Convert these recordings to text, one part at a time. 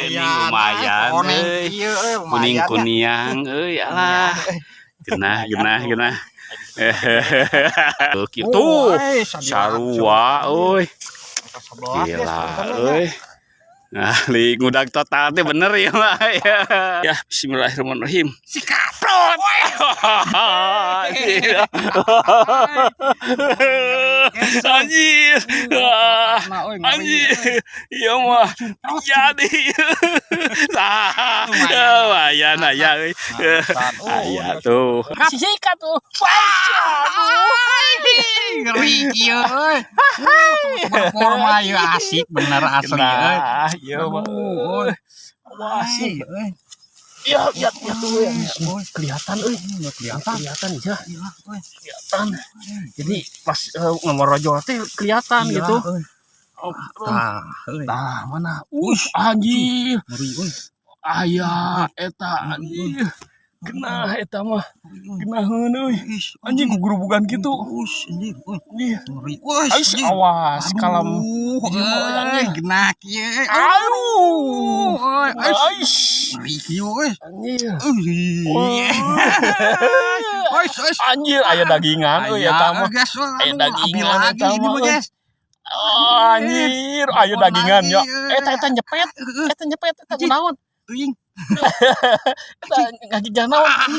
lumayan kuning kuniang alah genah gitu sarua gila nah li ngudag total teh bener ya mah ya bismillahirrahmanirrahim si kaprot anjir iya mah jadi lumayan aya euy aya tuh sikat tuh ngeri kieu euy performa ieu asik bener asli euy ieu mah asik euy ya tuh kelihatan euy kelihatan ya kelihatan jadi pas ngomorojol teh kelihatan gitu tah mana anjir ngeri euy aya eta anjir genah eta mah genaheun euy anjing gugurubugan kitu anjir ngeri awas kalam genah kieu ngeri kieu euy anjir aya dagingan euy eta mah aya dagingan eta mah anjir aya dagingan ya eta nyepet eta kunaon teuing ngagi janaon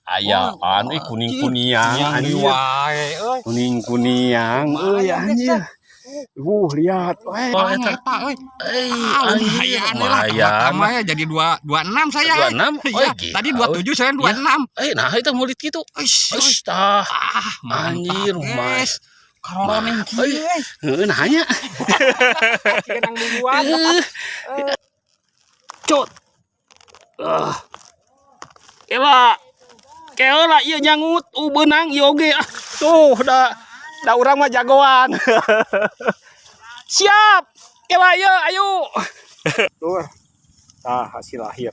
aya anu kuning-kuniang anjir kuning-kuniang euy anjir lihat eta euy lumayan jadi 26 saya 26 tadi 27 saya 26 nah itu mulit gitu tah anjir mas karoroneng kieu nanya kenang duluan cut Kela ieu nyangut beunang ieu oge tuh da urang mah jagoan siap kela ieu ayo tuh hasil akhir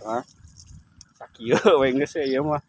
sakieu we geus ieu mah